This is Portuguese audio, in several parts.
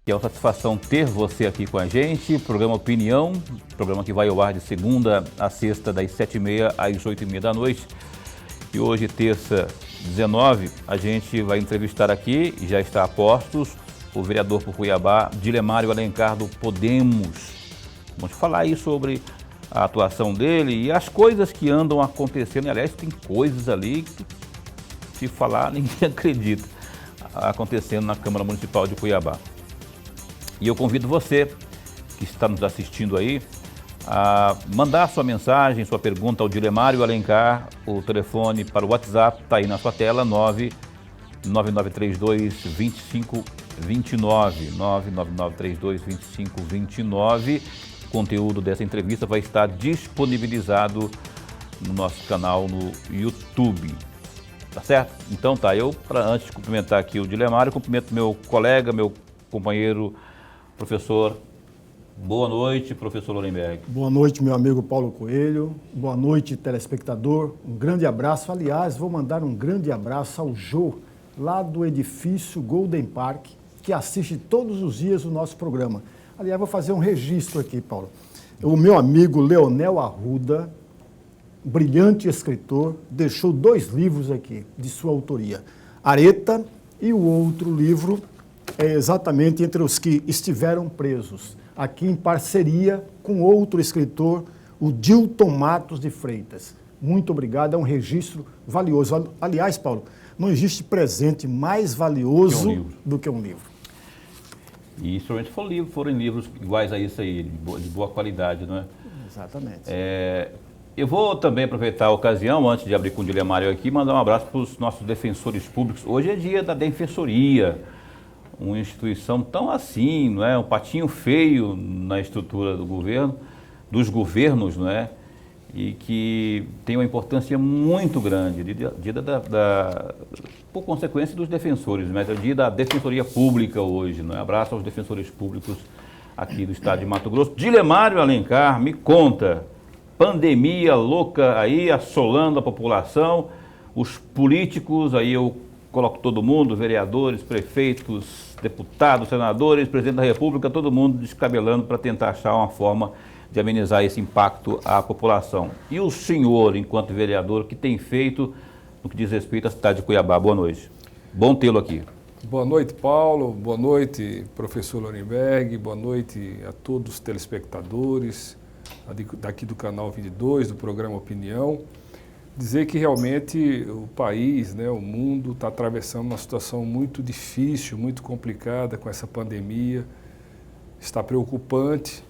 Que é uma satisfação ter você aqui com a gente. Programa Opinião, programa que vai ao ar de segunda a sexta, das 7h30 às 8h30 da noite. E hoje, terça 19, a gente vai entrevistar aqui, e já está a postos, o vereador por Cuiabá, Dilemário Alencar, do Podemos. Vamos falar aí sobre a atuação dele e as coisas que andam acontecendo. Aliás, tem coisas ali que, se falar, ninguém acredita, acontecendo na Câmara Municipal de Cuiabá. E eu convido você, que está nos assistindo aí, a mandar sua mensagem, sua pergunta ao Dilemário Alencar. O telefone para o WhatsApp está aí na sua tela, 99932-2529, 99932-2529. O conteúdo dessa entrevista vai estar disponibilizado no nosso canal no YouTube. Tá certo? Então tá, antes de cumprimentar aqui o Dilemário, cumprimento meu colega, meu companheiro, professor. Boa noite, professor Lorenberg. Boa noite, meu amigo Paulo Coelho. Boa noite, telespectador. Um grande abraço. Aliás, vou mandar um grande abraço ao Jô, lá do edifício Golden Park, que assiste todos os dias o nosso programa. Aliás, vou fazer um registro aqui, Paulo. O meu amigo Leonel Arruda, brilhante escritor, deixou 2 livros aqui de sua autoria. Areta, e o outro livro é exatamente entre os que estiveram presos, aqui em parceria com outro escritor, o Dilton Matos de Freitas. Muito obrigado, é um registro valioso. Aliás, Paulo, não existe presente mais valioso do que um livro. E somente foram livros iguais a isso aí, de boa qualidade, não é? Exatamente. Eu vou também aproveitar a ocasião, antes de abrir com o Dilemário aqui, mandar um abraço para os nossos defensores públicos. Hoje é dia da Defensoria, uma instituição tão assim, não é? Um patinho feio na estrutura do governo, dos governos, não é? E que tem uma importância muito grande, por consequência dos defensores, mas é o dia da Defensoria Pública hoje, não é? Abraço aos defensores públicos aqui do estado de Mato Grosso. Dilemário Alencar, me conta, pandemia louca aí assolando a população, os políticos, aí eu coloco todo mundo, vereadores, prefeitos, deputados, senadores, presidente da República, todo mundo descabelando para tentar achar uma forma de amenizar esse impacto à população. E o senhor, enquanto vereador, o que tem feito no que diz respeito à cidade de Cuiabá? Boa noite. Bom tê-lo aqui. Boa noite, Paulo. Boa noite, professor Lorenberg. Boa noite a todos os telespectadores daqui do canal 22, do programa Opinião. Dizer que realmente o país, né, o mundo está atravessando uma situação muito difícil, muito complicada com essa pandemia. Está preocupante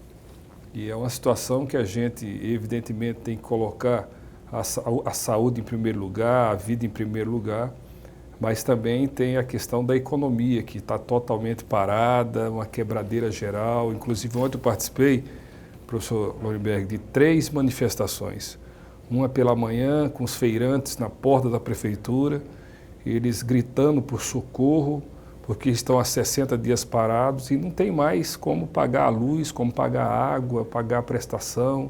e é uma situação que a gente, evidentemente, tem que colocar a saúde em primeiro lugar, a vida em primeiro lugar, mas também tem a questão da economia, que está totalmente parada, uma quebradeira geral. Inclusive, ontem eu participei, professor Lorenberg, de 3 manifestações. Uma pela manhã, com os feirantes na porta da prefeitura, eles gritando por socorro, porque estão há 60 dias parados e não tem mais como pagar a luz, como pagar a água, pagar a prestação.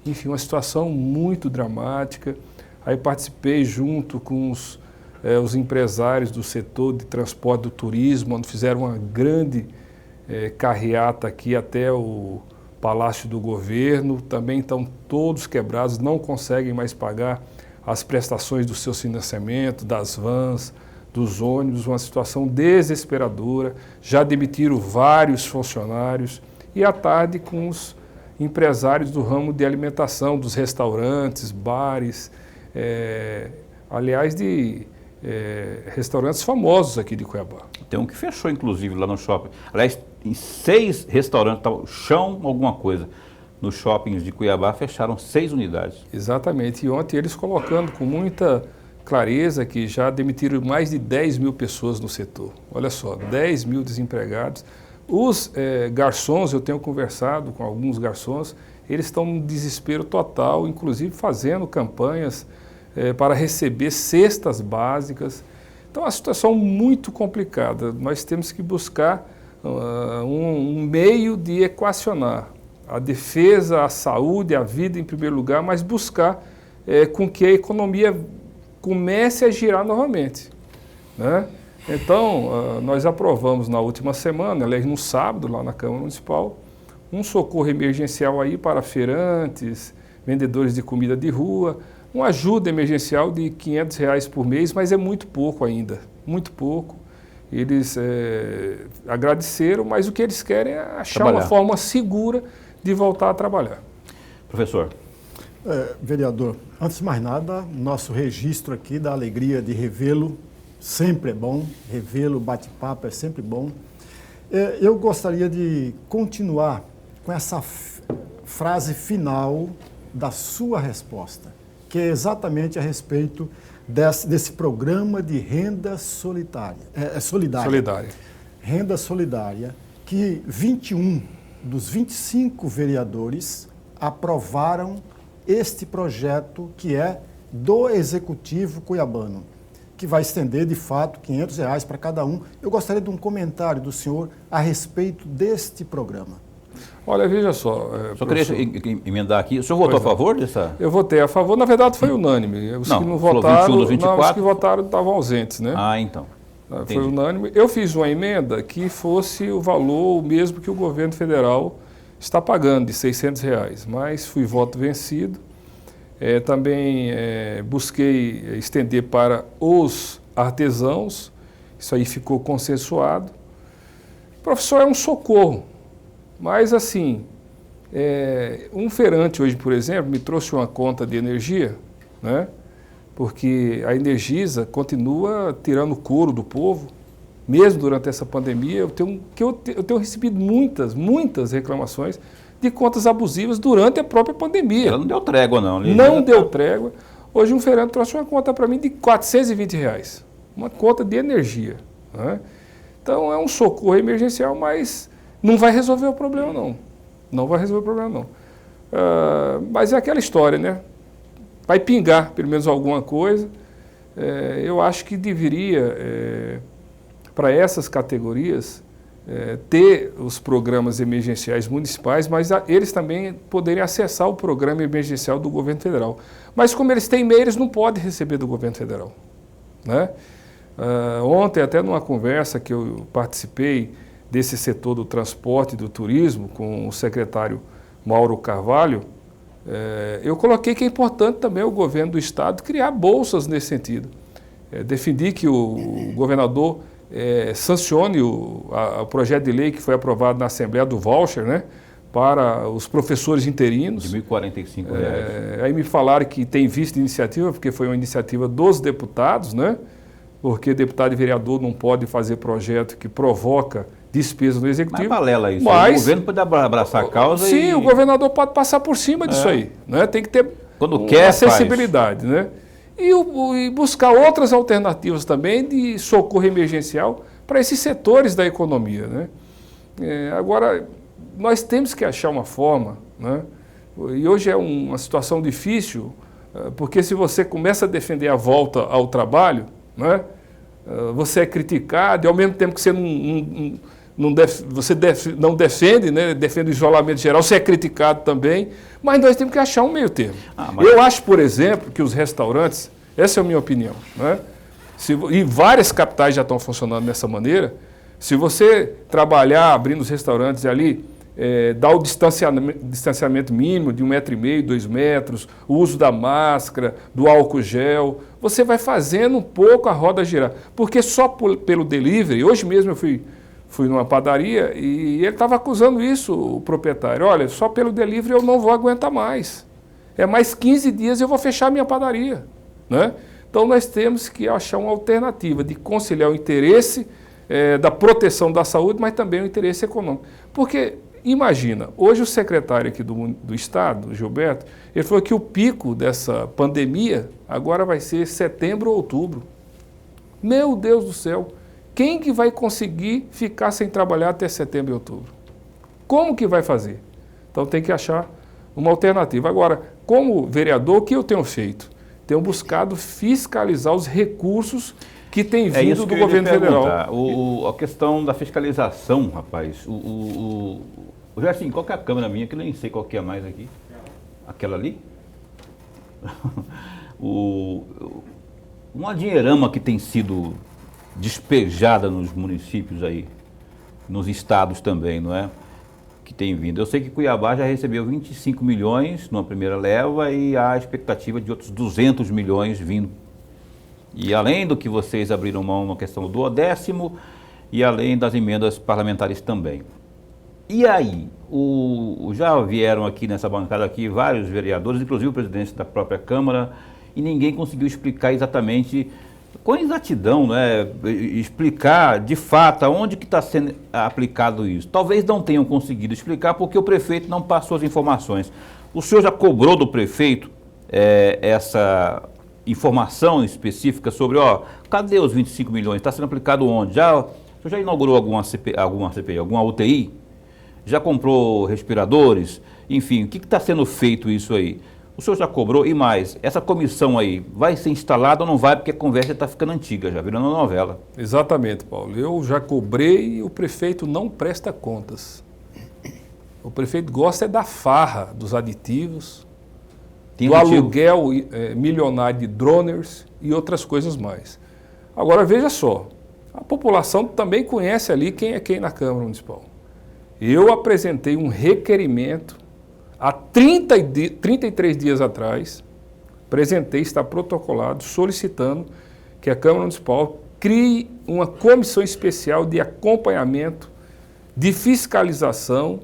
Enfim, uma situação muito dramática. Aí participei junto com os empresários do setor de transporte do turismo, onde fizeram uma grande carreata aqui até o Palácio do Governo. Também estão todos quebrados, não conseguem mais pagar as prestações do seu financiamento, das vans, dos ônibus, uma situação desesperadora. Já demitiram vários funcionários e à tarde com os empresários do ramo de alimentação, dos restaurantes, bares, aliás, de restaurantes famosos aqui de Cuiabá. Tem um que fechou, inclusive, lá no shopping. Aliás, em 6 restaurantes, chão alguma coisa, nos shoppings de Cuiabá fecharam 6 unidades. Exatamente, e ontem eles colocando com muita clareza que já demitiram mais de 10 mil pessoas no setor. Olha só, 10 mil desempregados. Os garçons, eu tenho conversado com alguns garçons, eles estão num desespero total, inclusive fazendo campanhas para receber cestas básicas. Então, é uma situação muito complicada. Nós temos que buscar um meio de equacionar a defesa, a saúde, a vida em primeiro lugar, mas buscar com que a economia comece a girar novamente, né? Então, nós aprovamos na última semana, aliás, no sábado, lá na Câmara Municipal, um socorro emergencial aí para feirantes, vendedores de comida de rua, uma ajuda emergencial de R$500 por mês, mas é muito pouco ainda, muito pouco. Eles agradeceram, mas o que eles querem é achar uma forma segura de voltar a trabalhar. Professor. Vereador, antes de mais nada, nosso registro aqui da alegria de revê-lo sempre é bom, revê-lo, bate-papo é sempre bom. Eu gostaria de continuar com essa frase final da sua resposta, que é exatamente a respeito desse programa de renda solidária. Renda solidária, que 21 dos 25 vereadores aprovaram este projeto que é do Executivo cuiabano, que vai estender, de fato, R$500 para cada um. Eu gostaria de um comentário do senhor a respeito deste programa. Olha, veja só. Só queria emendar aqui. O senhor votou a favor dessa? Eu votei a favor. Na verdade, foi unânime. Os que não votaram, 21 dos 24? Os que votaram estavam ausentes, né? Ah, então. Foi unânime. Eu fiz uma emenda que fosse o valor o mesmo que o governo federal está pagando, de R$600, mas fui voto vencido. Também busquei estender para os artesãos, isso aí ficou consensuado. Professor, é um socorro, mas assim, um feirante hoje, por exemplo, me trouxe uma conta de energia, né? Porque a Energisa continua tirando o couro do povo, mesmo durante essa pandemia. Eu tenho recebido muitas reclamações de contas abusivas durante a própria pandemia. Ela não deu trégua, não. Não deu trégua. Hoje um feirante trouxe uma conta para mim de R$420, uma conta de energia, né? Então é um socorro emergencial, mas não vai resolver o problema, não. Não vai resolver o problema, não. Mas é aquela história, né? Vai pingar pelo menos alguma coisa. Eu acho que deveria, para essas categorias, ter os programas emergenciais municipais, mas eles também poderem acessar o programa emergencial do governo federal. Mas como eles têm e-mail, eles não podem receber do governo federal, né? Ontem, até numa conversa que eu participei desse setor do transporte e do turismo com o secretário Mauro Carvalho, eu coloquei que é importante também o governo do estado criar bolsas nesse sentido. Defendi que o governador sancione o projeto de lei que foi aprovado na Assembleia do voucher, né, para os professores interinos. De R$1.045. Aí me falaram que tem visto iniciativa, porque foi uma iniciativa dos deputados, né, porque deputado e vereador não pode fazer projeto que provoca despesa no executivo. Mas balela isso. O governo pode abraçar a causa. Sim, o governador pode passar por cima disso aí, né? Tem que ter acessibilidade, né? E buscar outras alternativas também de socorro emergencial para esses setores da economia, né? Agora, nós temos que achar uma forma, né? E hoje é uma situação difícil, porque se você começa a defender a volta ao trabalho, né? Você é criticado, e ao mesmo tempo que você não defende, né? Defende o isolamento geral, você é criticado também, mas nós temos que achar um meio termo. Eu acho, por exemplo, que os restaurantes, essa é a minha opinião, né? E várias capitais já estão funcionando dessa maneira. Se você trabalhar abrindo os restaurantes ali, dar o distanciamento mínimo de 1,5 m, 2 metros, o uso da máscara, do álcool gel, você vai fazendo um pouco a roda girar. Porque só pelo delivery, hoje mesmo eu fui numa padaria e ele estava acusando isso, o proprietário. Olha, só pelo delivery eu não vou aguentar mais. Mais 15 dias eu vou fechar a minha padaria, né? Então nós temos que achar uma alternativa de conciliar o interesse da proteção da saúde, mas também o interesse econômico. Porque, imagina, hoje o secretário aqui do Estado, Gilberto, ele falou que o pico dessa pandemia agora vai ser setembro ou outubro. Meu Deus do céu! Quem que vai conseguir ficar sem trabalhar até setembro e outubro? Como que vai fazer? Então tem que achar uma alternativa. Agora, como vereador, o que eu tenho feito? Tenho buscado fiscalizar os recursos que têm vindo do governo federal. A questão da fiscalização, rapaz, já assim, qual que é a câmera minha, que eu nem sei qual que é mais aqui. Aquela ali? Uma dinheirama que tem sido despejada nos municípios aí, nos estados também, não é? Que tem vindo. Eu sei que Cuiabá já recebeu 25 milhões numa primeira leva e há a expectativa de outros 200 milhões vindo. E além do que vocês abriram mão na questão do 10º e além das emendas parlamentares também. E aí, já vieram aqui nessa bancada aqui vários vereadores, inclusive o presidente da própria Câmara, e ninguém conseguiu explicar exatamente, com exatidão, né, explicar de fato aonde que está sendo aplicado isso. Talvez não tenham conseguido explicar porque o prefeito não passou as informações. O senhor já cobrou do prefeito essa informação específica sobre, cadê os 25 milhões? Está sendo aplicado onde? O senhor já inaugurou alguma CPI, alguma UTI? Já comprou respiradores? Enfim, o que está sendo feito isso aí? O senhor já cobrou? E mais, essa comissão aí vai ser instalada ou não vai? Porque a conversa está ficando antiga, já virando uma novela. Exatamente, Paulo. Eu já cobrei e o prefeito não presta contas. O prefeito gosta da farra dos aditivos, do aluguel milionário de droners e outras coisas mais. Agora, veja só, a população também conhece ali quem é quem na Câmara Municipal. Eu apresentei um requerimento há 33 dias atrás, apresentei, está protocolado, solicitando que a Câmara Municipal crie uma comissão especial de acompanhamento, de fiscalização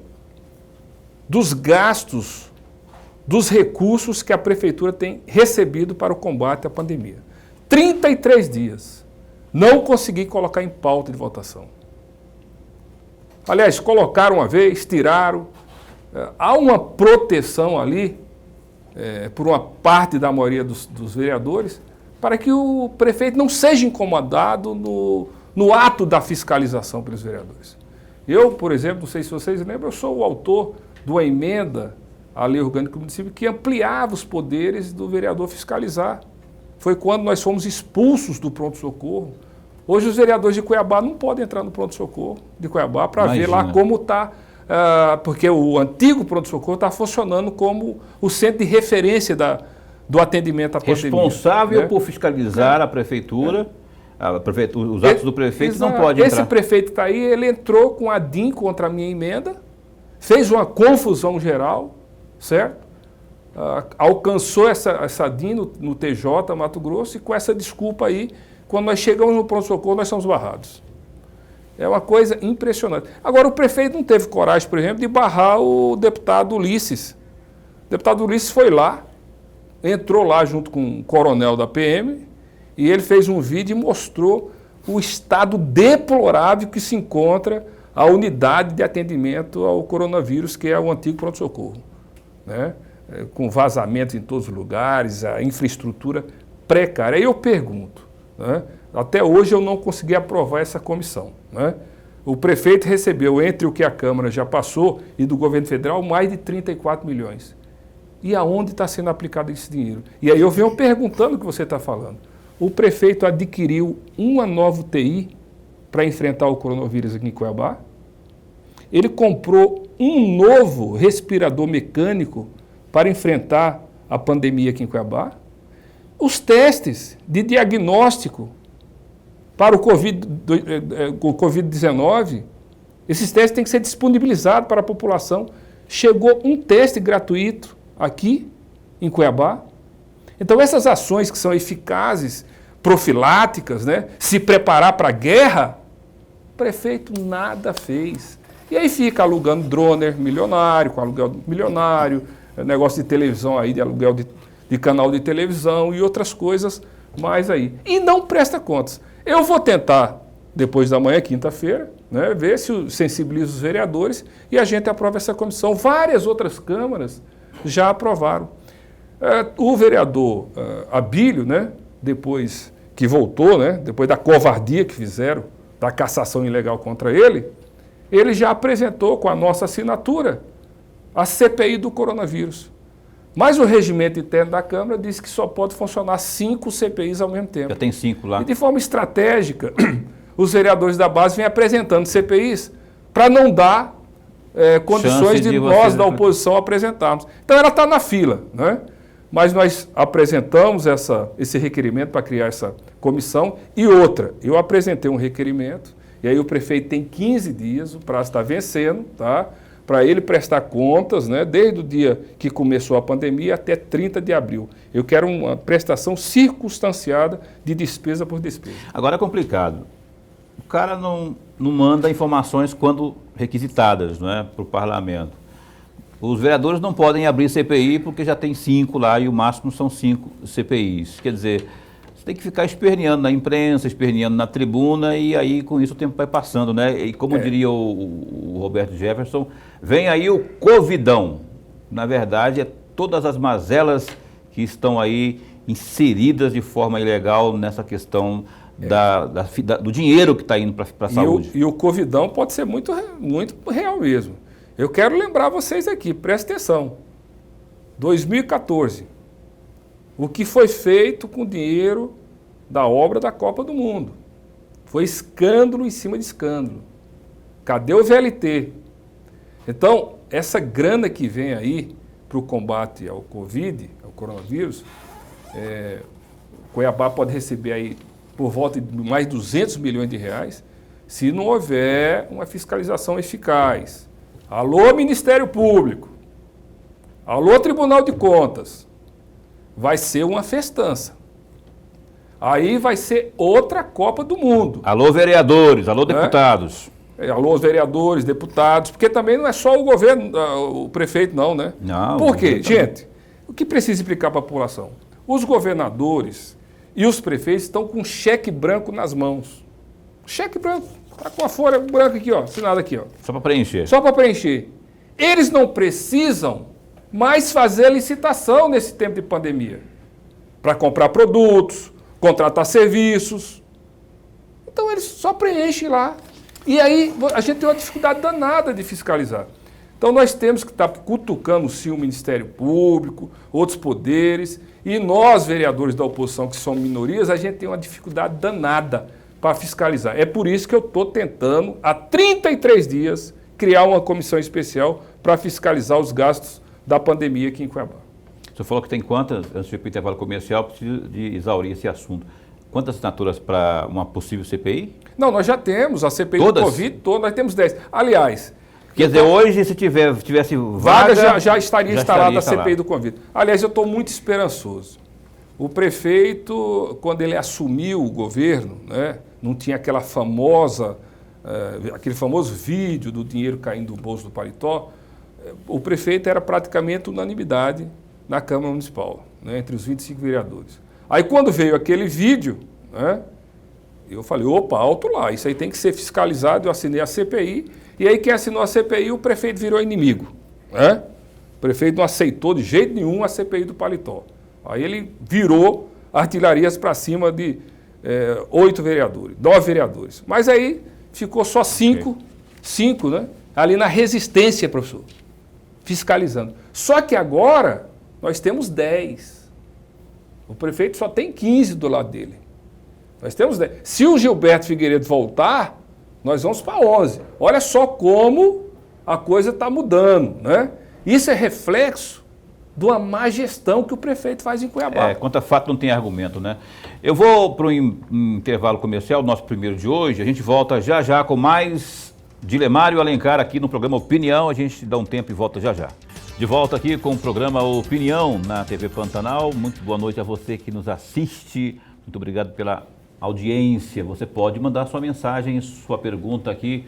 dos gastos, dos recursos que a Prefeitura tem recebido para o combate à pandemia. 33 dias. Não consegui colocar em pauta de votação. Aliás, colocaram uma vez, tiraram. Há uma proteção ali, por uma parte da maioria dos vereadores, para que o prefeito não seja incomodado no ato da fiscalização pelos vereadores. Eu, por exemplo, não sei se vocês lembram, eu sou o autor de uma emenda à Lei Orgânica do Município que ampliava os poderes do vereador fiscalizar. Foi quando nós fomos expulsos do pronto-socorro. Hoje os vereadores de Cuiabá não podem entrar no pronto-socorro de Cuiabá para ver lá como está, porque o antigo pronto-socorro está funcionando como o centro de referência do atendimento à pandemia. Responsável por fiscalizar a prefeitura, os atos do prefeito não pode entrar. Esse prefeito que está aí, ele entrou com a DIN contra a minha emenda, fez uma confusão geral, certo? Alcançou essa DIN no TJ Mato Grosso e com essa desculpa aí, quando nós chegamos no pronto-socorro, nós somos barrados. É uma coisa impressionante. Agora, o prefeito não teve coragem, por exemplo, de barrar o deputado Ulisses. O deputado Ulisses foi lá, entrou lá junto com o coronel da PM, e ele fez um vídeo e mostrou o estado deplorável que se encontra a unidade de atendimento ao coronavírus, que é o antigo pronto-socorro, né? Com vazamentos em todos os lugares, a infraestrutura precária. Aí eu pergunto, né? Até hoje eu não consegui aprovar essa comissão, né? O prefeito recebeu, entre o que a Câmara já passou e do governo federal, mais de 34 milhões. E aonde está sendo aplicado esse dinheiro? E aí eu venho perguntando o que você está falando. O prefeito adquiriu uma nova UTI para enfrentar o coronavírus aqui em Cuiabá. Ele comprou um novo respirador mecânico para enfrentar a pandemia aqui em Cuiabá. Os testes de diagnóstico para o Covid-19, esses testes têm que ser disponibilizados para a população. Chegou um teste gratuito aqui em Cuiabá. Então essas ações que são eficazes, profiláticas, né, se preparar para a guerra, o prefeito nada fez. E aí fica alugando droner milionário, com aluguel milionário, negócio de televisão aí, de aluguel de canal de televisão e outras coisas mais aí. E não presta contas. Eu vou tentar, depois da manhã, quinta-feira, né, ver se sensibiliza os vereadores e a gente aprova essa comissão. Várias outras câmaras já aprovaram. O vereador Abílio, né, depois que voltou, né, depois da covardia que fizeram, da cassação ilegal contra ele já apresentou com a nossa assinatura a CPI do coronavírus. Mas o regimento interno da Câmara diz que só pode funcionar 5 CPIs ao mesmo tempo. Já tem 5 lá. E de forma estratégica, os vereadores da base vêm apresentando CPIs para não dar condições de nós da oposição apresentarmos. Então ela está na fila, né? mas nós apresentamos esse requerimento para criar essa comissão. E outra, eu apresentei um requerimento, e aí o prefeito tem 15 dias, o prazo está vencendo, tá? Para ele prestar contas, né, desde o dia que começou a pandemia até 30 de abril. Eu quero uma prestação circunstanciada de despesa por despesa. Agora é complicado. O cara não manda informações quando requisitadas, não é, para o parlamento. Os vereadores não podem abrir CPI porque já tem 5 lá e o máximo são 5 CPIs. Quer dizer, você tem que ficar esperneando na imprensa, esperneando na tribuna e aí com isso o tempo vai passando, né? E como diria o Roberto Jefferson, vem aí o Covidão. Na verdade, é todas as mazelas que estão aí inseridas de forma ilegal nessa questão do dinheiro que está indo para a saúde. E o Covidão pode ser muito real mesmo. Eu quero lembrar vocês aqui, presta atenção. 2014, o que foi feito com o dinheiro da obra da Copa do Mundo? Foi escândalo em cima de escândalo. Cadê o VLT? Então, essa grana que vem aí para o combate ao Covid, ao coronavírus, Cuiabá pode receber aí por volta de mais 200 milhões de reais, se não houver uma fiscalização eficaz. Alô, Ministério Público. Alô, Tribunal de Contas. Vai ser uma festança. Aí vai ser outra Copa do Mundo. Alô, vereadores, alô, deputados. Alô, vereadores, deputados, porque também não é só o governo, o prefeito não, né? Não. Por quê? Gente, o que precisa explicar para a população? Os governadores e os prefeitos estão com cheque branco nas mãos. Cheque branco. Está com a folha branca aqui, ó, assinada aqui, ó. Só para preencher. Só para preencher. Eles não precisam mais fazer licitação nesse tempo de pandemia. Para comprar produtos, contratar serviços. Então eles só preenchem lá. E aí a gente tem uma dificuldade danada de fiscalizar. Então nós temos que estar cutucando sim o Ministério Público, outros poderes, e nós, vereadores da oposição, que somos minorias, a gente tem uma dificuldade danada para fiscalizar. É por isso que eu estou tentando, há 33 dias, criar uma comissão especial para fiscalizar os gastos da pandemia aqui em Cuiabá. Você falou que tem quantas, antes de ir para o intervalo comercial, preciso de exaurir esse assunto. Quantas assinaturas para uma possível CPI? Não, nós já temos a CPI Todas? do Covid, nós temos 10. Aliás... Quer dizer, hoje, se tivesse vaga já estaria instalada a CPI do Covid. Aliás, eu estou muito esperançoso. O prefeito, quando ele assumiu o governo, né, não tinha aquele famoso vídeo do dinheiro caindo do bolso do paletó, o prefeito era praticamente unanimidade na Câmara Municipal, né, entre os 25 vereadores. Aí quando veio aquele vídeo, né, eu falei, opa, alto lá, isso aí tem que ser fiscalizado, eu assinei a CPI, e aí quem assinou a CPI, o prefeito virou inimigo. Né? O prefeito não aceitou de jeito nenhum a CPI do paletó. Aí ele virou artilharias para cima de 8 vereadores, 9 vereadores. Mas aí ficou só 5, né? Ali na resistência, professor, fiscalizando. Só que agora nós temos 10. O prefeito só tem 15 do lado dele. Nós temos 10. Se o Gilberto Figueiredo voltar, nós vamos para 11. Olha só como a coisa está mudando, né? Isso é reflexo de uma má gestão que o prefeito faz em Cuiabá. Contra fato não tem argumento, né? Eu vou para um intervalo comercial, nosso primeiro de hoje. A gente volta já já com mais Dilemário Alencar aqui no programa Opinião. A gente dá um tempo e volta já já. De volta aqui com o programa Opinião na TV Pantanal. Muito boa noite a você que nos assiste. Muito obrigado pela audiência. Você pode mandar sua mensagem, sua pergunta aqui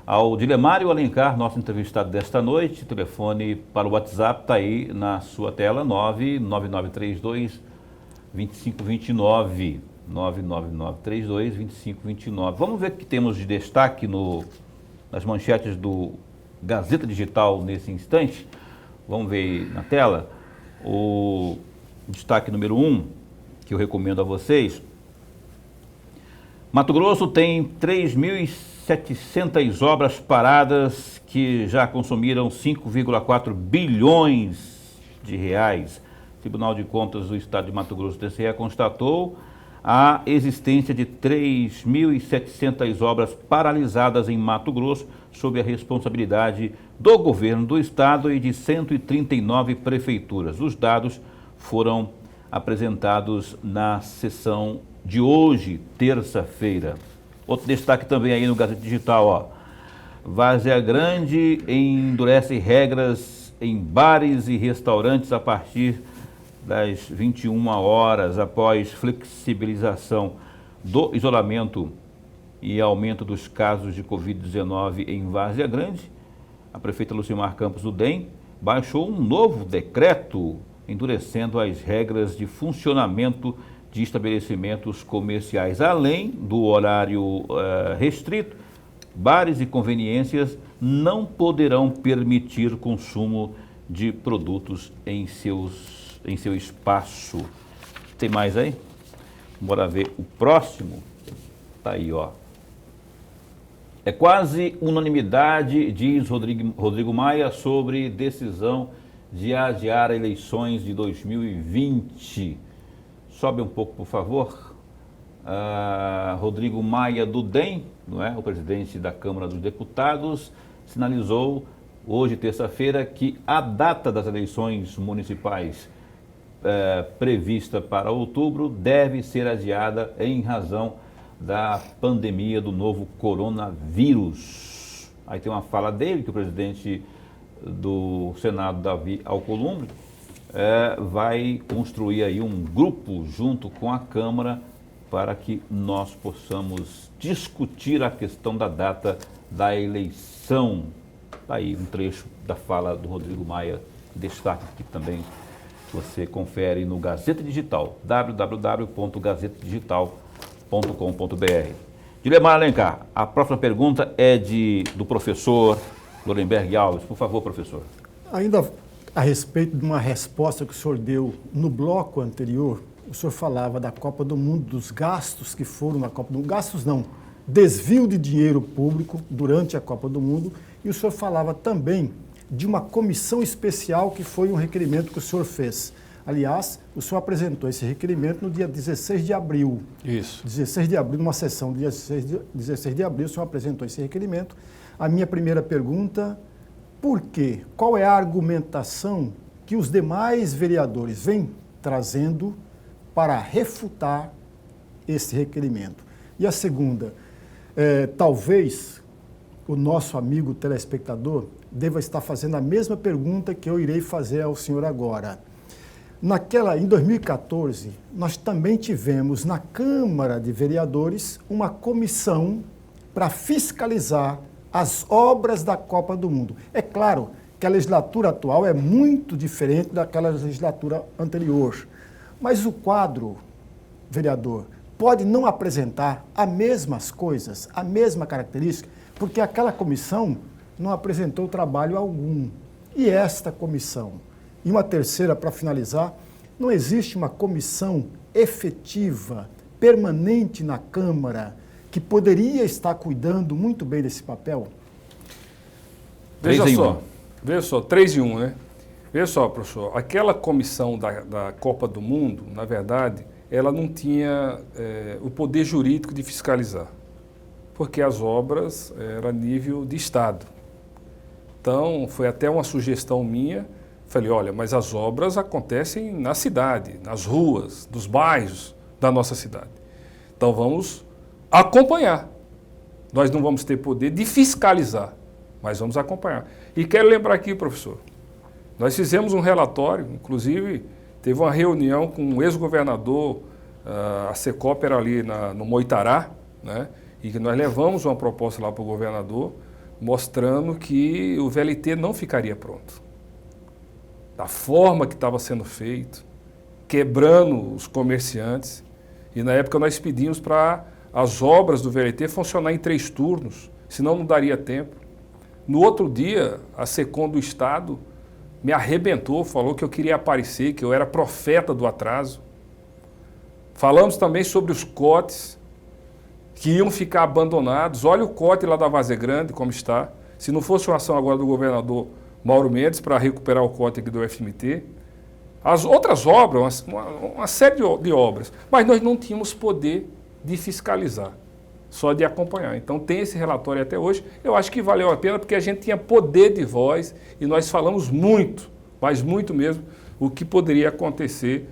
ao Dilemário Alencar, nosso entrevistado desta noite. O telefone para o WhatsApp está aí na sua tela, 99932-2529. 99932-2529. Vamos ver o que temos de destaque nas manchetes do Gazeta Digital nesse instante. Vamos ver aí na tela o destaque número 1, que eu recomendo a vocês. Mato Grosso tem 3.700 obras paradas que já consumiram 5,4 bilhões de reais. O Tribunal de Contas do Estado de Mato Grosso, TCE, constatou a existência de 3.700 obras paralisadas em Mato Grosso sob a responsabilidade do governo do Estado e de 139 prefeituras. Os dados foram apresentados na sessão de hoje, terça-feira. Outro destaque também aí no Gazeta Digital, ó. Várzea Grande endurece regras em bares e restaurantes a partir das 21 horas, após flexibilização do isolamento e aumento dos casos de Covid-19 em Várzea Grande. A prefeita Lucimar Campos do DEM baixou um novo decreto, endurecendo as regras de funcionamento de estabelecimentos comerciais. Além do horário restrito, bares e conveniências não poderão permitir consumo de produtos em seu espaço. Tem mais aí? Bora ver o próximo. Tá aí, ó. É quase unanimidade, diz Rodrigo Maia, sobre decisão de adiar eleições de 2020. Sobe um pouco, por favor. Rodrigo Maia do DEM, não é? O presidente da Câmara dos Deputados, sinalizou hoje, terça-feira, que a data das eleições municipais prevista para outubro deve ser adiada em razão da pandemia do novo coronavírus. Aí tem uma fala dele, que o presidente do Senado, Davi Alcolumbre, vai construir aí um grupo junto com a Câmara para que nós possamos discutir a questão da data da eleição. Está aí um trecho da fala do Rodrigo Maia, destaque que também você confere no Gazeta Digital, www.gazetadigital.com.br. Dilemar Alencar, a próxima pergunta é do professor Lorenberg Alves. Por favor, professor. Ainda a respeito de uma resposta que o senhor deu no bloco anterior, o senhor falava da Copa do Mundo, dos gastos que foram na Copa do Mundo. Gastos não, desvio de dinheiro público durante a Copa do Mundo. E o senhor falava também de uma comissão especial que foi um requerimento que o senhor fez. Aliás, o senhor apresentou esse requerimento no dia 16 de abril. Isso. 16 de abril, numa sessão do dia 16 de abril, o senhor apresentou esse requerimento. A minha primeira pergunta, por quê? Qual é a argumentação que os demais vereadores vêm trazendo para refutar esse requerimento? E a segunda, talvez o nosso amigo telespectador deva estar fazendo a mesma pergunta que eu irei fazer ao senhor agora. Em 2014, nós também tivemos na Câmara de Vereadores uma comissão para fiscalizar as obras da Copa do Mundo. É claro que a legislatura atual é muito diferente daquela legislatura anterior, mas o quadro, vereador, pode não apresentar as mesmas coisas, a mesma característica, porque aquela comissão não apresentou trabalho algum. E esta comissão? E uma terceira, para finalizar, não existe uma comissão efetiva, permanente na Câmara, que poderia estar cuidando muito bem desse papel? Veja só, 3 em 1, né? Veja só, professor, aquela comissão da Copa do Mundo, na verdade, ela não tinha o poder jurídico de fiscalizar, porque as obras eram a nível de Estado. Então, foi até uma sugestão minha, falei, olha, mas as obras acontecem na cidade, nas ruas, nos bairros da nossa cidade. Então, vamos acompanhar. Nós não vamos ter poder de fiscalizar, mas vamos acompanhar. E quero lembrar aqui, professor, nós fizemos um relatório, inclusive teve uma reunião com o ex-governador, a Secop era ali no Moitará, né? E que nós levamos uma proposta lá para o governador, mostrando que o VLT não ficaria pronto. Da forma que estava sendo feito, quebrando os comerciantes. E na época nós pedimos para as obras do VLT funcionar em 3 turnos, senão não daria tempo. No outro dia, a SECOM do Estado me arrebentou, falou que eu queria aparecer, que eu era profeta do atraso. Falamos também sobre os cotes que iam ficar abandonados. Olha o cote lá da Várzea Grande, como está. Se não fosse uma ação agora do governador Mauro Mendes para recuperar o cote aqui do FMT. As outras obras, uma série de obras, mas nós não tínhamos poder de fiscalizar, só de acompanhar. Então tem esse relatório até hoje. Eu acho que valeu a pena porque a gente tinha poder de voz e nós falamos muito, mas muito mesmo, o que poderia acontecer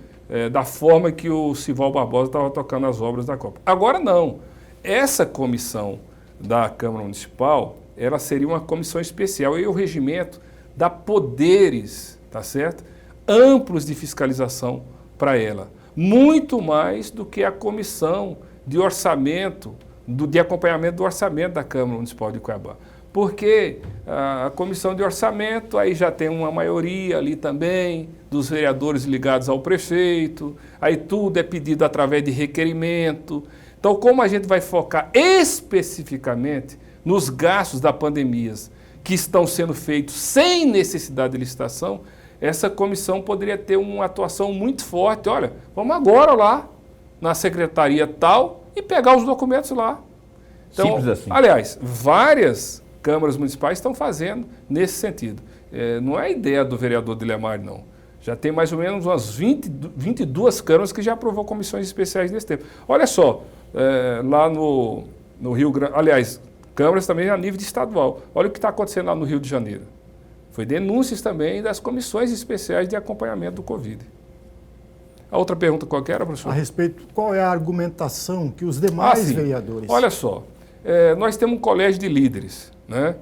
da forma que o Sival Barbosa estava tocando as obras da Copa. Agora não. Essa comissão da Câmara Municipal, ela seria uma comissão especial e o regimento dá poderes, tá certo? Amplos de fiscalização para ela. Muito mais do que a comissão de orçamento, de acompanhamento do orçamento da Câmara Municipal de Cuiabá. Porque a comissão de orçamento aí já tem uma maioria ali também, dos vereadores ligados ao prefeito, aí tudo é pedido através de requerimento. Então, como a gente vai focar especificamente nos gastos da pandemia que estão sendo feitos sem necessidade de licitação, essa comissão poderia ter uma atuação muito forte. Olha, vamos agora lá na secretaria tal e pegar os documentos lá. Então, simples assim. Aliás, várias câmaras municipais estão fazendo nesse sentido. Não é ideia do vereador Dilemar, não. Já tem mais ou menos umas 22 câmaras que já aprovou comissões especiais nesse tempo. Olha só, lá no Rio Grande, aliás, câmaras também a nível de estadual. Olha o que está acontecendo lá no Rio de Janeiro. Foi denúncias também das comissões especiais de acompanhamento do Covid. A outra pergunta qual que era, professor? A respeito, qual é a argumentação que os demais vereadores... Olha só, nós temos um colégio de líderes, né?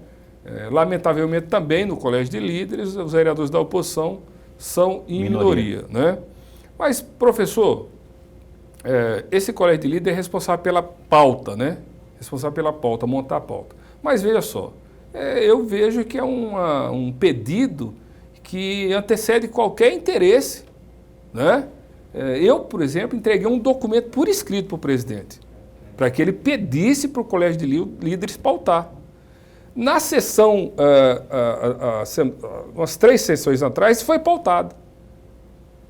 Lamentavelmente também no colégio de líderes, os vereadores da oposição são em minoria, né? Mas, professor, esse colégio de líderes é responsável pela pauta, né? Responsável pela pauta, montar a pauta. Mas veja só, eu vejo que é um pedido que antecede qualquer interesse, né? Eu, por exemplo, entreguei um documento por escrito para o presidente, para que ele pedisse para o colégio de líderes pautar. Na sessão, umas 3 sessões atrás, foi pautado.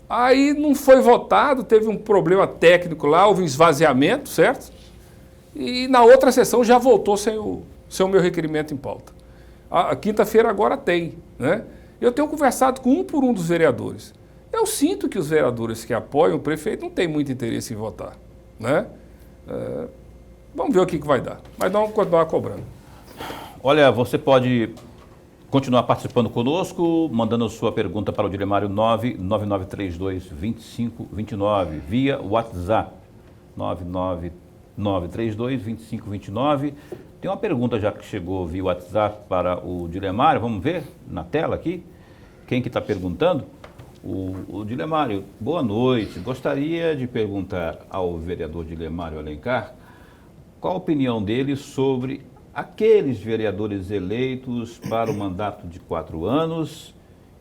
Aí não foi votado, teve um problema técnico lá, houve um esvaziamento, certo? E na outra sessão já voltou sem o meu requerimento em pauta. A quinta-feira agora tem, né? Eu tenho conversado com um por um dos vereadores. Eu sinto que os vereadores que apoiam o prefeito não têm muito interesse em votar, né? Vamos ver o que vai dar, mas vamos continuar cobrando. Olha, você pode continuar participando conosco, mandando sua pergunta para o Dilemário 99932-2529, via WhatsApp, 99932-2529. Tem uma pergunta já que chegou via WhatsApp para o Dilemário, vamos ver na tela aqui, quem que está perguntando? O Dilemário, boa noite, gostaria de perguntar ao vereador Dilemário Alencar qual a opinião dele sobre aqueles vereadores eleitos para o mandato de 4 anos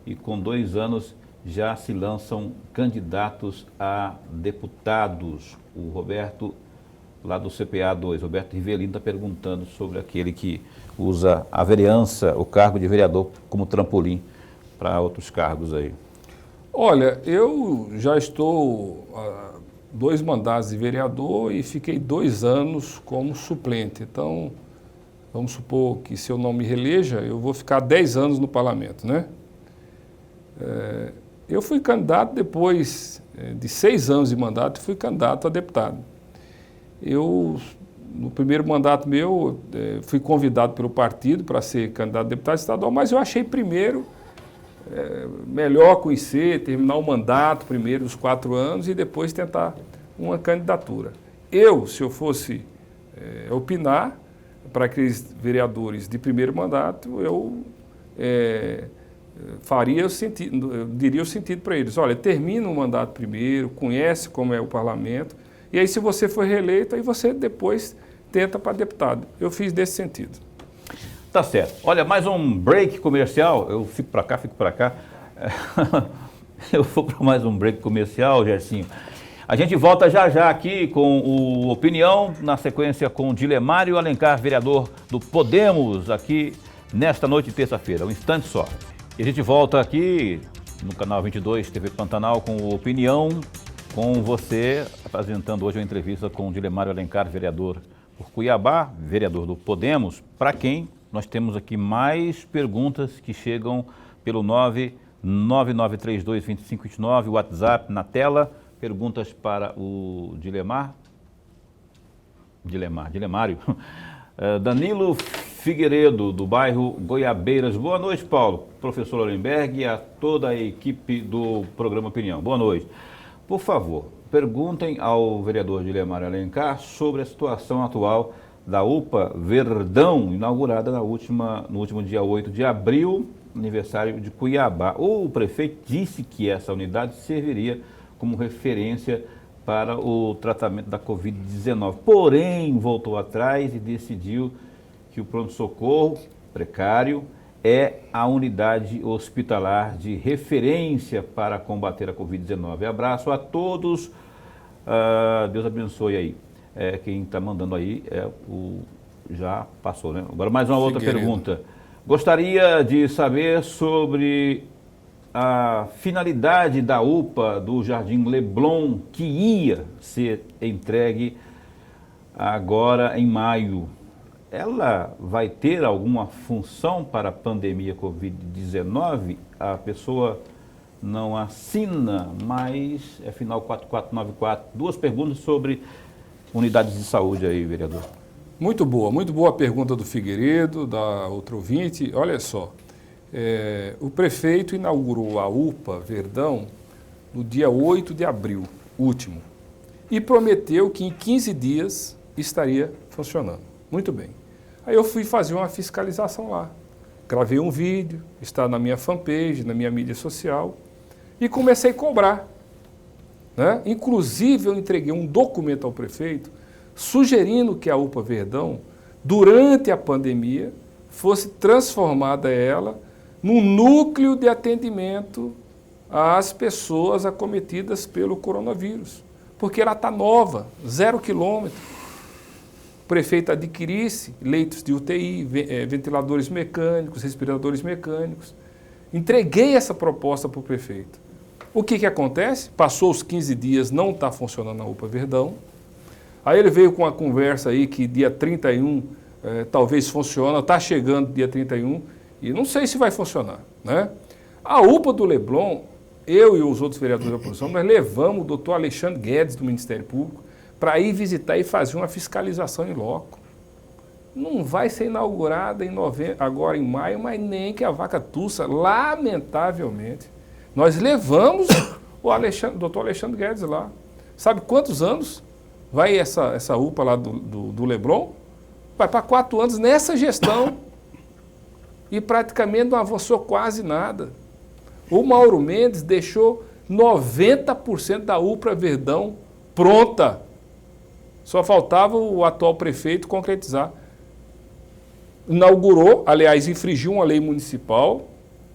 e com 2 anos já se lançam candidatos a deputados. O Roberto, lá do CPA 2, Roberto Rivelino, está perguntando sobre aquele que usa a vereança, o cargo de vereador, como trampolim para outros cargos aí. Olha, eu já estou 2 mandatos de vereador e fiquei 2 anos como suplente. Então, vamos supor que se eu não me reeleja, eu vou ficar 10 anos no parlamento, né? Eu fui candidato depois de 6 anos de mandato, fui candidato a deputado. No primeiro mandato meu, fui convidado pelo partido para ser candidato a deputado estadual, mas eu achei primeiro melhor conhecer, terminar o mandato primeiro, os 4 anos, e depois tentar uma candidatura. Se eu fosse opinar para aqueles vereadores de primeiro mandato, eu faria o sentido, eu diria o sentido para eles: olha, termina o mandato primeiro, conhece como é o parlamento, e aí se você for reeleito, aí você depois tenta para deputado. Eu fiz desse sentido. Tá certo. Olha, mais um break comercial. Eu fico para cá. Eu vou para mais um break comercial, Gersinho. A gente volta já aqui com o Opinião, na sequência com o Dilemário Alencar, vereador do Podemos, aqui nesta noite de terça-feira. Um instante só. E a gente volta aqui no canal 22 TV Pantanal com o Opinião, com você apresentando hoje uma entrevista com o Dilemário Alencar, vereador por Cuiabá, vereador do Podemos, para quem nós temos aqui mais perguntas que chegam pelo 99932-2529, WhatsApp na tela. Perguntas para o Dilemário. Danilo Figueiredo, do bairro Goiabeiras. Boa noite, Paulo, professor Lorenberg e a toda a equipe do programa Opinião. Boa noite. Por favor, perguntem ao vereador Dilemar Alencar sobre a situação atual da UPA Verdão, inaugurada no último dia 8 de abril, aniversário de Cuiabá. O prefeito disse que essa unidade serviria como referência para o tratamento da Covid-19. Porém, voltou atrás e decidiu que o pronto-socorro precário é a unidade hospitalar de referência para combater a Covid-19. Abraço a todos. Deus abençoe aí. Quem está mandando aí já passou, né? Agora mais uma outra pergunta. Gostaria de saber sobre a finalidade da UPA do Jardim Leblon, que ia ser entregue agora em maio. Ela vai ter alguma função para a pandemia Covid-19? A pessoa não assina, mas é final 4494. Duas perguntas sobre unidades de saúde aí, vereador. Muito boa a pergunta do Figueiredo, da outra ouvinte. Olha só, o prefeito inaugurou a UPA Verdão no dia 8 de abril, último, e prometeu que em 15 dias estaria funcionando. Muito bem. Aí eu fui fazer uma fiscalização lá. Gravei um vídeo, está na minha fanpage, na minha mídia social, e comecei a cobrar, né? Inclusive, eu entreguei um documento ao prefeito sugerindo que a UPA Verdão, durante a pandemia, fosse transformada ela num núcleo de atendimento às pessoas acometidas pelo coronavírus, porque ela está nova, 0 quilômetro. O prefeito adquirisse leitos de UTI, ventiladores mecânicos, respiradores mecânicos. Entreguei essa proposta para o prefeito. O que acontece? Passou os 15 dias, não está funcionando a UPA Verdão. Aí ele veio com uma conversa aí que dia 31 talvez funcione, está chegando dia 31 e não sei se vai funcionar, né? A UPA do Leblon, eu e os outros vereadores da oposição, nós levamos o doutor Alexandre Guedes do Ministério Público para ir visitar e fazer uma fiscalização em loco. Não vai ser inaugurada agora em maio, mas nem que a vaca tussa, lamentavelmente. Nós levamos o doutor Alexandre Guedes lá. Sabe quantos anos vai essa UPA lá do Leblon? Vai para 4 anos nessa gestão e praticamente não avançou quase nada. O Mauro Mendes deixou 90% da UPA Verdão pronta. Só faltava o atual prefeito concretizar. Inaugurou, aliás, infringiu uma lei municipal,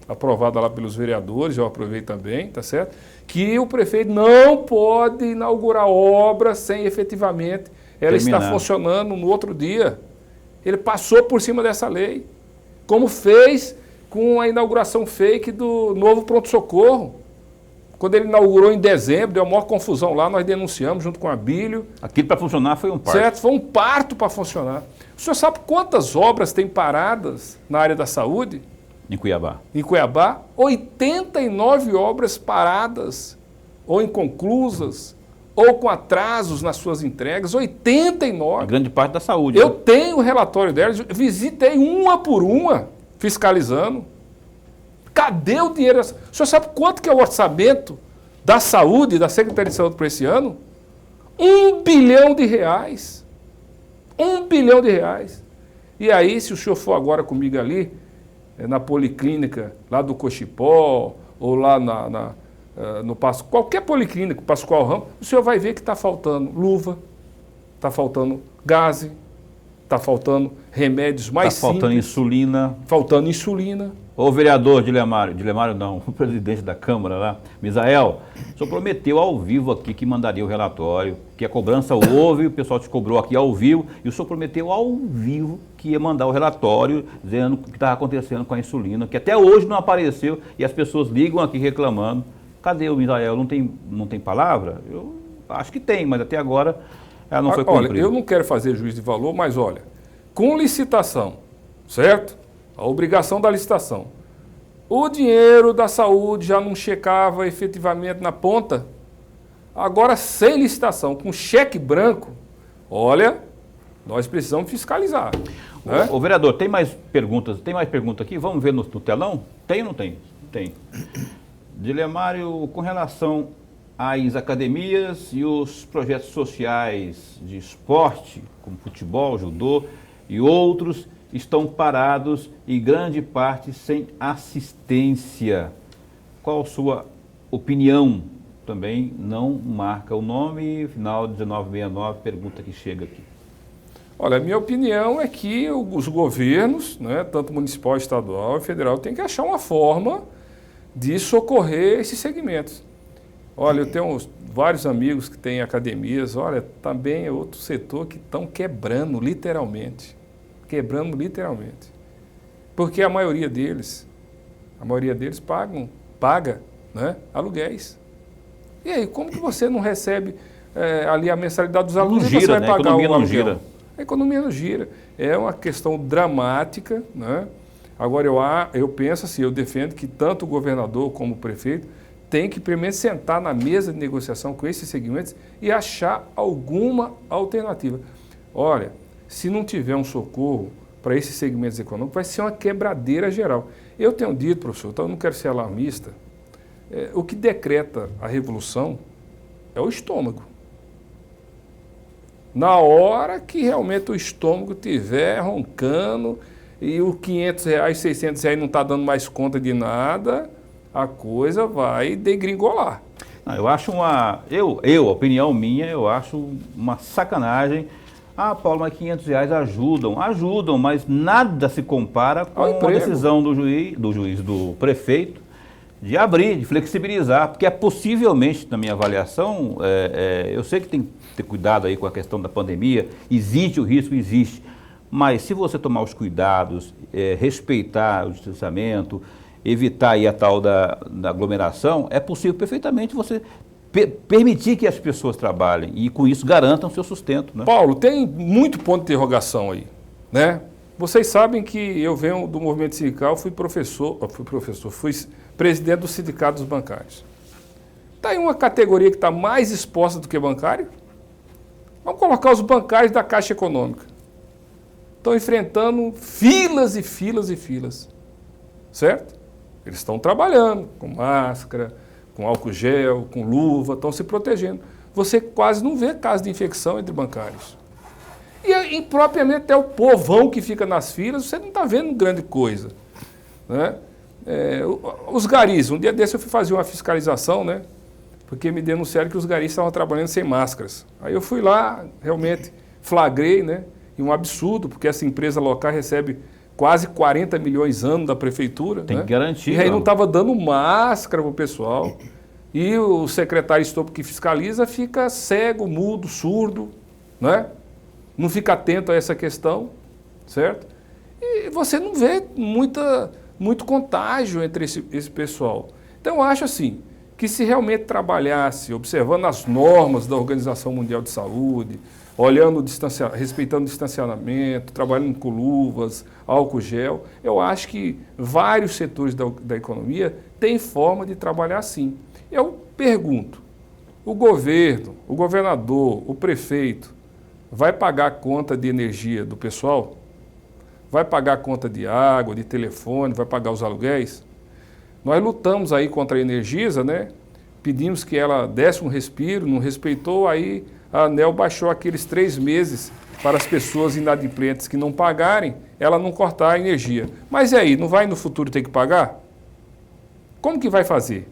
aprovada lá pelos vereadores, eu aprovei também, tá certo? Que o prefeito não pode inaugurar obra sem efetivamente ela estar funcionando no outro dia. Ele passou por cima dessa lei, como fez com a inauguração fake do novo pronto-socorro. Quando ele inaugurou em dezembro, deu a maior confusão lá, nós denunciamos junto com a Bílio. Aquilo para funcionar foi um parto. Certo, foi um parto para funcionar. O senhor sabe quantas obras tem paradas na área da saúde? Em Cuiabá. Em Cuiabá, 89 obras paradas, ou inconclusas, ou com atrasos nas suas entregas, 89. A grande parte da saúde. Eu tenho o relatório delas, visitei uma por uma, fiscalizando. Cadê o dinheiro? O senhor sabe quanto que é o orçamento da saúde, da Secretaria de Saúde para esse ano? R$1 bilhão. R$1 bilhão. E aí, se o senhor for agora comigo ali, na policlínica lá do Cochipó, ou lá no qualquer policlínica, Pascoal Ramos, o senhor vai ver que está faltando luva, está faltando gaze, está faltando remédios mais simples. Está faltando insulina. Faltando insulina. Ô vereador Dilemário não, o presidente da Câmara lá, Misael, o senhor prometeu ao vivo aqui que mandaria o relatório, que a cobrança houve, o pessoal te cobrou aqui ao vivo, e o senhor prometeu ao vivo que ia mandar o relatório dizendo o que estava acontecendo com a insulina, que até hoje não apareceu, e as pessoas ligam aqui reclamando. Cadê o Misael? Não tem palavra? Eu acho que tem, mas até agora ela não foi cumprida. Olha, eu não quero fazer juízo de valor, mas olha, com licitação, certo? A obrigação da licitação. O dinheiro da saúde já não checava efetivamente na ponta. Agora, sem licitação, com cheque branco, olha, nós precisamos fiscalizar. Né? Ô, vereador, tem mais perguntas? Tem mais pergunta aqui? Vamos ver no telão? Tem ou não tem? Tem. Dilemário, com relação às academias e os projetos sociais de esporte, como futebol, judô e outros, estão parados e grande parte sem assistência. Qual a sua opinião? Também não marca o nome, final 1969, pergunta que chega aqui. Olha, a minha opinião é que os governos, né, tanto municipal, estadual e federal, têm que achar uma forma de socorrer esses segmentos. Olha, eu tenho vários amigos que têm academias, olha, também é outro setor que estão quebrando, literalmente. Quebrando, literalmente. Porque a maioria deles paga, né, aluguéis. E aí, como que você não recebe ali a mensalidade dos alunos e você vai pagar o aluguel? A economia não gira. É uma questão dramática, né? Agora, eu penso assim, eu defendo que tanto o governador como o prefeito tem que primeiro sentar na mesa de negociação com esses segmentos e achar alguma alternativa. Olha, se não tiver um socorro para esses segmentos econômicos, vai ser uma quebradeira geral. Eu tenho dito, professor, então eu não quero ser alarmista, o que decreta a revolução é o estômago. Na hora que realmente o estômago estiver roncando e o R$500, R$600 não está dando mais conta de nada, a coisa vai degringolar. Eu acho opinião minha, eu acho uma sacanagem. Ah, Paulo, mas R$500 ajudam, mas nada se compara com a decisão do prefeito de abrir, de flexibilizar, porque possivelmente, na minha avaliação, eu sei que tem que ter cuidado aí com a questão da pandemia, existe o risco, existe, mas se você tomar os cuidados, respeitar o distanciamento, evitar aí a tal da aglomeração, é possível perfeitamente você permitir que as pessoas trabalhem e com isso garantam seu sustento. Né? Paulo, tem muito ponto de interrogação aí, né? Vocês sabem que eu venho do movimento sindical, fui presidente do Sindicato dos Bancários. Está aí uma categoria que está mais exposta do que bancário? Vamos colocar os bancários da Caixa Econômica. Estão enfrentando filas e filas e filas, certo? Eles estão trabalhando com máscara, com álcool gel, com luva, estão se protegendo. Você quase não vê casos de infecção entre bancários. E propriamente até o povão que fica nas filas, você não está vendo grande coisa. Né? Os garis, um dia desse eu fui fazer uma fiscalização, né? Porque me denunciaram que os garis estavam trabalhando sem máscaras. Aí eu fui lá, realmente flagrei, né? E um absurdo, porque essa empresa local recebe quase 40 milhões ano da prefeitura. Tem né? que garantir. E aí não estava dando máscara para o pessoal. E o secretário Estopo que fiscaliza fica cego, mudo, surdo, né? Não fica atento a essa questão, certo? E você não vê muito contágio entre esse pessoal. Então eu acho assim, que se realmente trabalhasse observando as normas da Organização Mundial de Saúde, olhando respeitando o distanciamento, trabalhando com luvas, álcool gel, eu acho que vários setores da economia têm forma de trabalhar assim. Eu pergunto, o governo, o governador, o prefeito, vai pagar a conta de energia do pessoal? Vai pagar a conta de água, de telefone, vai pagar os aluguéis? Nós lutamos aí contra a Energisa, né? Pedimos que ela desse um respiro, não respeitou, aí a ANEEL baixou aqueles 3 meses para as pessoas inadimplentes que não pagarem, ela não cortar a energia. Mas e aí, não vai no futuro ter que pagar? Como que vai fazer?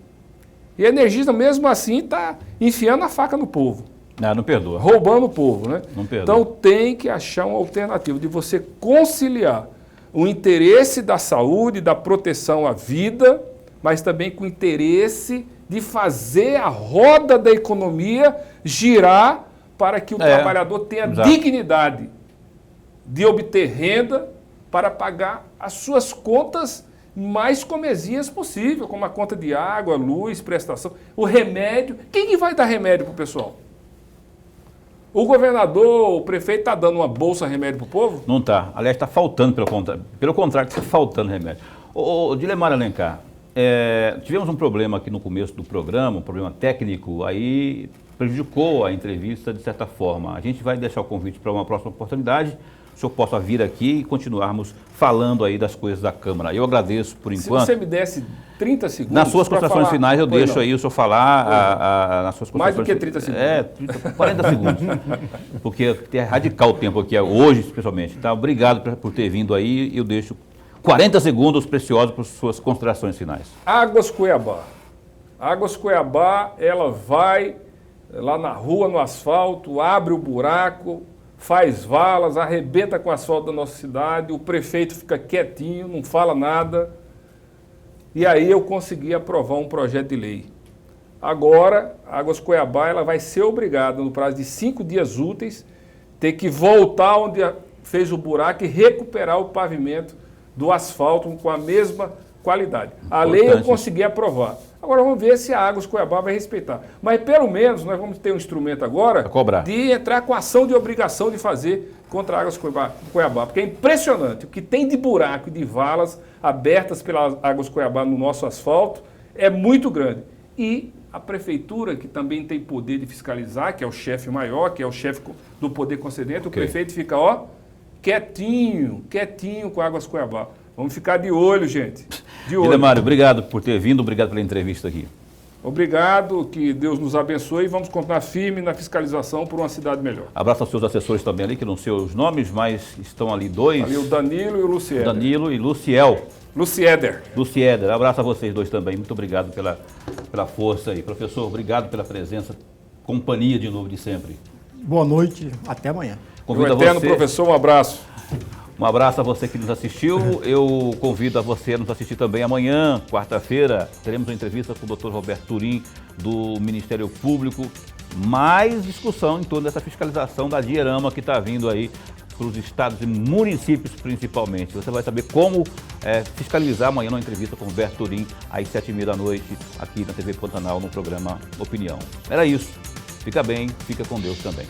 E a Energisa, mesmo assim, está enfiando a faca no povo. Não perdoa. Roubando o povo, né? Não perdoa. Então tem que achar uma alternativa de você conciliar o interesse da saúde, da proteção à vida, mas também com o interesse de fazer a roda da economia girar para que o trabalhador tenha dignidade de obter renda para pagar as suas contas mais comezinhas possível, como a conta de água, luz, prestação, o remédio. Quem que vai dar remédio para o pessoal? O governador, o prefeito está dando uma bolsa remédio para o povo? Não está. Aliás, está faltando, pelo contrário, está faltando remédio. Ô Dilemário Alencar, tivemos um problema aqui no começo do programa, um problema técnico, aí prejudicou a entrevista de certa forma. A gente vai deixar o convite para uma próxima oportunidade, o senhor possa vir aqui e continuarmos falando aí das coisas da Câmara. Eu agradeço por enquanto. Se você me desse 30 segundos... Nas suas considerações finais eu deixo aí o senhor falar nas suas Mais considerações. do que 30 segundos. 40 segundos. Porque é radical o tempo aqui, hoje especialmente. Tá? Obrigado por ter vindo aí. Eu deixo 40 segundos preciosos para as suas considerações finais. Águas Cuiabá. Águas Cuiabá, ela vai lá na rua, no asfalto, abre o buraco, faz valas, arrebenta com o asfalto da nossa cidade, o prefeito fica quietinho, não fala nada. E aí eu consegui aprovar um projeto de lei. Agora, a Águas Cuiabá ela vai ser obrigada, no prazo de 5 dias úteis, ter que voltar onde fez o buraco e recuperar o pavimento do asfalto com a mesma qualidade. A lei eu consegui aprovar. Agora vamos ver se a Águas Cuiabá vai respeitar. Mas pelo menos nós vamos ter um instrumento agora de entrar com ação de obrigação de fazer contra a Águas Cuiabá. Porque é impressionante. O que tem de buraco e de valas abertas pelas Águas Cuiabá no nosso asfalto é muito grande. E a prefeitura, que também tem poder de fiscalizar, que é o chefe maior, que é o chefe do poder concedente, o prefeito fica, quietinho com Águas Cuiabá. Vamos ficar de olho, gente. De olho. Idemário, obrigado por ter vindo, obrigado pela entrevista aqui. Obrigado, que Deus nos abençoe e vamos continuar firme na fiscalização por uma cidade melhor. Abraço aos seus assessores também ali, que não sei os nomes, mas estão ali dois. Ali o Danilo e o Lucieder. Danilo e Lucieder. Lucieder. Abraço a vocês dois também. Muito obrigado pela força aí. Professor, obrigado pela presença. Companhia de novo de sempre. Boa noite, até amanhã. Meu eterno professor, um abraço. Um abraço a você que nos assistiu. Eu convido a você a nos assistir também amanhã, quarta-feira. Teremos uma entrevista com o Dr. Roberto Turim, do Ministério Público. Mais discussão em torno dessa fiscalização da Dierama que está vindo aí para os estados e municípios principalmente. Você vai saber como fiscalizar amanhã numa entrevista com o Roberto Turim, às 7h30 da noite, aqui na TV Pantanal, no programa Opinião. Era isso. Fica bem, fica com Deus também.